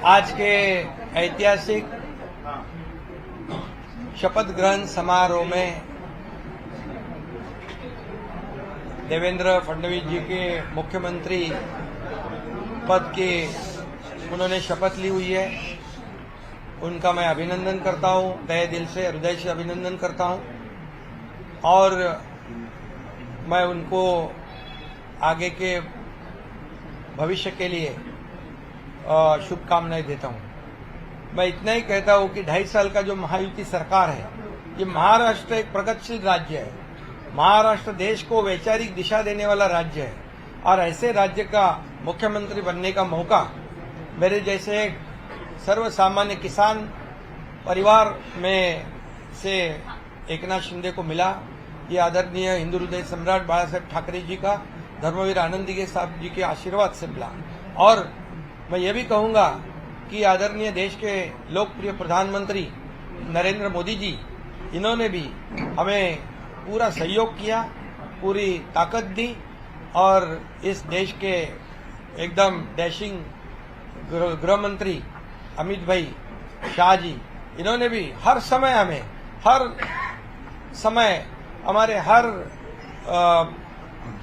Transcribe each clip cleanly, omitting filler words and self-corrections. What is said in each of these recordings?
आज के ऐतिहासिक शपथ ग्रहण समारोह में देवेंद्र फडणवीस जी के मुख्यमंत्री पद की उन्होंने शपथ ली हुई है। उनका मैं अभिनंदन करता हूं, तहे दिल से हृदय से अभिनंदन करता हूं और मैं उनको आगे के भविष्य के लिए शुभकामनाएं देता हूं। मैं इतना ही कहता हूं कि 2.5 साल का जो महायुति सरकार है, ये महाराष्ट्र एक प्रगतिशील राज्य है। महाराष्ट्र देश को वैचारिक दिशा देने वाला राज्य है और ऐसे राज्य का मुख्यमंत्री बनने का मौका मेरे जैसे एक सर्वसामान्य किसान परिवार में से एकनाथ शिंदे को मिला। ये आदरणीय हिंदू हृदय सम्राट बाला साहेब ठाकरे जी का, धर्मवीर आनंदी साहब जी के आशीर्वाद से मिला। और मैं ये भी कहूंगा कि आदरणीय देश के लोकप्रिय प्रधानमंत्री नरेंद्र मोदी जी, इन्होंने भी हमें पूरा सहयोग किया, पूरी ताकत दी और इस देश के एकदम डैशिंग गृह मंत्री अमित भाई शाह जी, इन्होंने भी हर समय हमारे हर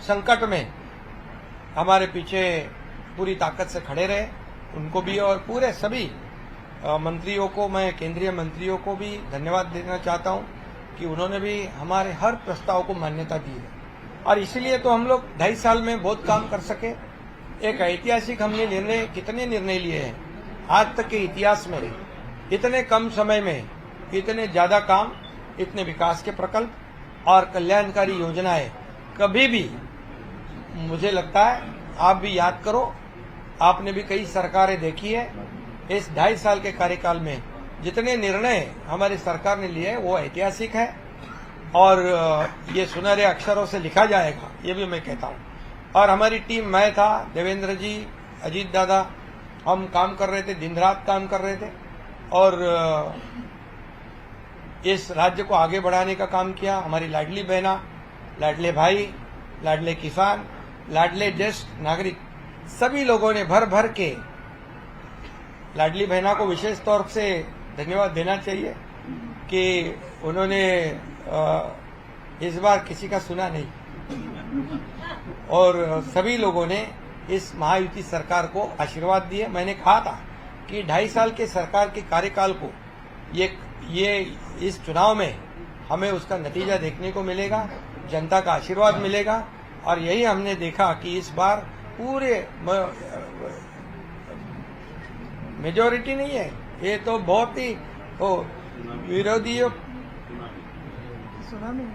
संकट में हमारे पीछे पूरी ताकत से खड़े रहे। उनको भी और पूरे सभी मंत्रियों को, मैं केंद्रीय मंत्रियों को भी धन्यवाद देना चाहता हूं कि उन्होंने भी हमारे हर प्रस्ताव को मान्यता दी है और इसीलिए तो हम लोग 2.5 साल में बहुत काम कर सके। एक ऐतिहासिक हमने कितने निर्णय लिए हैं आज तक के इतिहास में। इतने कम समय में इतने ज्यादा काम, इतने विकास के प्रकल्प और कल्याणकारी योजनाएं कभी भी, मुझे लगता है आप भी याद करो, आपने भी कई सरकारें देखी है। इस 2.5 साल के कार्यकाल में जितने निर्णय हमारी सरकार ने लिए वो ऐतिहासिक है और ये सुनहरे अक्षरों से लिखा जाएगा, ये भी मैं कहता हूँ। और हमारी टीम, मैं था, देवेंद्र जी, अजीत दादा, हम काम कर रहे थे, दिन रात काम कर रहे थे और इस राज्य को आगे बढ़ाने का काम किया। हमारी लाडली बहना, लाडले भाई, लाडले किसान, लाडले ज्येष्ठ नागरिक, सभी लोगों ने भर भर के, लाडली बहना को विशेष तौर से धन्यवाद देना चाहिए कि उन्होंने इस बार किसी का सुना नहीं और सभी लोगों ने इस महायुति सरकार को आशीर्वाद दिए। मैंने कहा था कि 2.5 साल के सरकार के कार्यकाल को ये इस चुनाव में हमें उसका नतीजा देखने को मिलेगा, जनता का आशीर्वाद मिलेगा और यही हमने देखा कि इस बार पूरे मेजॉरिटी नहीं है, ये तो बहुत ही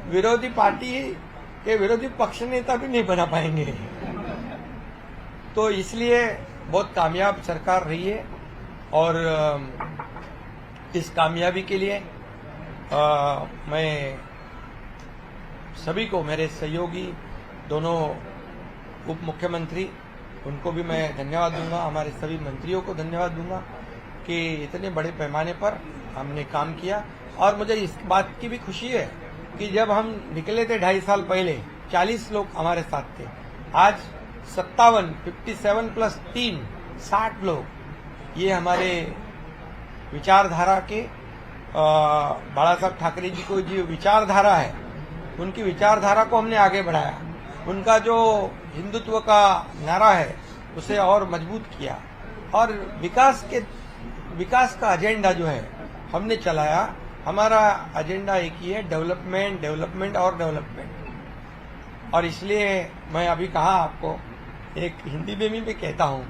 विरोधी पार्टी के विरोधी पक्ष नेता भी नहीं बना पाएंगे। तो इसलिए बहुत कामयाब सरकार रही है और इस कामयाबी के लिए मैं सभी को, मेरे सहयोगी दोनों उप मुख्यमंत्री, उनको भी मैं धन्यवाद दूंगा, हमारे सभी मंत्रियों को धन्यवाद दूंगा कि इतने बड़े पैमाने पर हमने काम किया। और मुझे इस बात की भी खुशी है कि जब हम निकले थे 2.5 साल पहले, 40 लोग हमारे साथ थे, आज 57 प्लस 3 60 लोग। ये हमारे विचारधारा के बाला साहब ठाकरे जी को जो विचारधारा है, उनकी विचारधारा को हमने आगे बढ़ाया। उनका जो हिंदुत्व का नारा है उसे और मजबूत किया और विकास का एजेंडा जो है हमने चलाया। हमारा एजेंडा एक ही है, डेवलपमेंट, डेवलपमेंट और डेवलपमेंट। और इसलिए मैं अभी कहा आपको, एक हिंदी में भी कहता हूँ,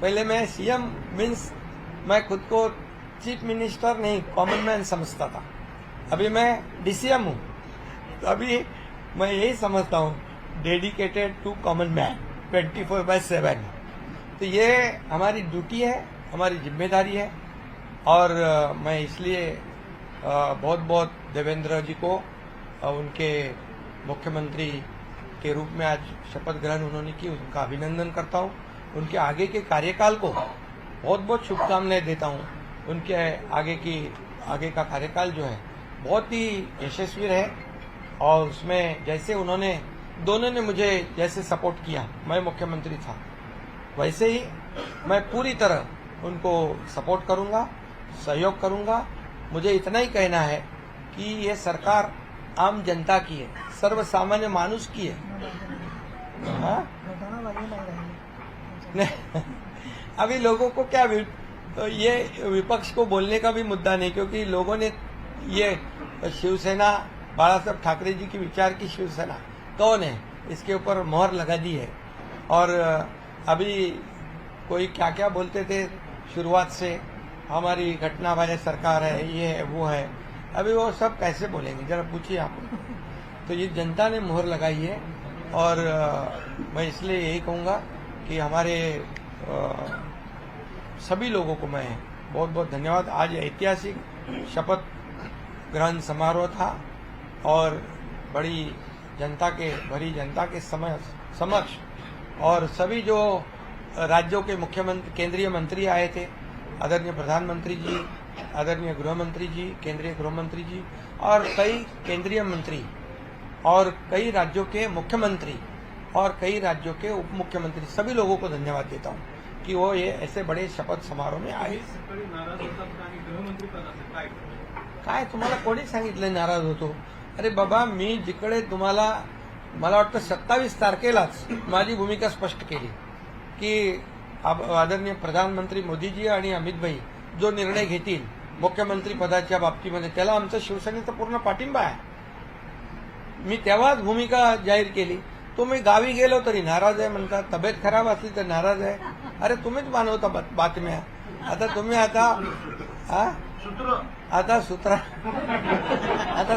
पहले मैं सीएम मीन्स मैं खुद को चीफ मिनिस्टर नहीं, कॉमन मैन समझता था। अभी मैं डीसीएम हूँ, तो अभी मैं यही समझता हूँ, डेडिकेटेड टू कॉमन मैन 24/7। तो ये हमारी ड्यूटी है, हमारी जिम्मेदारी है और मैं इसलिए बहुत बहुत देवेंद्र जी को उनके मुख्यमंत्री के रूप में आज शपथ ग्रहण उन्होंने की, उनका अभिनंदन करता हूँ। उनके आगे के कार्यकाल को बहुत बहुत शुभकामनाएं देता हूँ। उनके आगे का कार्यकाल जो है बहुत ही यशस्वी रहे और उसमें जैसे उन्होंने, दोनों ने मुझे जैसे सपोर्ट किया, मैं मुख्यमंत्री था, वैसे ही मैं पूरी तरह उनको सपोर्ट करूंगा, सहयोग करूंगा। मुझे इतना ही कहना है कि ये सरकार आम जनता की है, सर्वसामान्य मानुष की है। हाँ? नहीं, अभी लोगों को क्या तो ये विपक्ष को बोलने का भी मुद्दा नहीं, क्योंकि लोगों ने ये शिवसेना, बाला साहब ठाकरे जी की विचार की शिवसेना कौन है, इसके ऊपर मोहर लगा दी है। और अभी कोई क्या क्या बोलते थे शुरुआत से, हमारी घटना वाले सरकार है, ये है वो है, अभी वो सब कैसे बोलेंगे, जरा पूछिए आप। तो ये जनता ने मोहर लगाई है। और मैं इसलिए यही कहूँगा कि हमारे सभी लोगों को मैं बहुत बहुत धन्यवाद। आज ऐतिहासिक शपथ ग्रहण समारोह था और भरी जनता के समक्ष और सभी जो राज्यों के मुख्यमंत्री, केंद्रीय मंत्री आए थे, आदरणीय प्रधानमंत्री जी, आदरणीय गृह मंत्री जी, केंद्रीय गृह मंत्री जी और कई केंद्रीय मंत्री और कई राज्यों के मुख्यमंत्री और कई राज्यों के उप मुख्यमंत्री, सभी लोगों को धन्यवाद देता हूं की वो ये ऐसे बडे शपथ समारोह में आए। काय तुम्हाला कोणी सांगितलं नाराज होतो? अरे बाबा, मी जिकडे तुम्हाला मला वाटतं 27 तारखेलाच माझी भूमिका स्पष्ट केली की आदरणीय प्रधानमंत्री मोदीजी आणि अमित भाई जो निर्णय घेतील मुख्यमंत्री पदाच्या बाबतीमध्ये त्याला आमचा शिवसेनेचा पूर्ण पाठिंबा आहे। मी तेव्हाच भूमिका जाहीर केली। तुम्ही गावी गेलो तरी नाराज आहे म्हणता, तब्येत खराब असली तर नाराज आहे। अरे तुम्हीच मानवता बातम्या, आता तुम्ही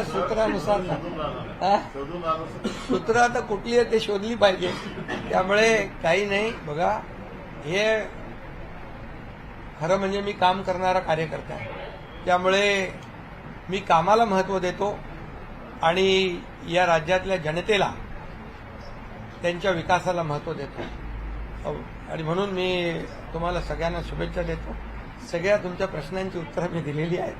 सूत्रानुसार सूत्र आता कुठली आहे ते शोधली पाहिजे। त्यामुळे काही नाही, बघा हे खरं म्हणजे मी काम करणारा कार्यकर्ता आहे, त्यामुळे मी कामाला महत्त्व देतो आणि या राज्यातल्या जनतेला त्यांच्या विकासाला महत्त्व देतो आणि म्हणून मी तुम्हाला सगळ्यांना शुभेच्छा देतो। सगळ्या तुमच्या प्रश्नांची उत्तरं मी दिलेली आहेत।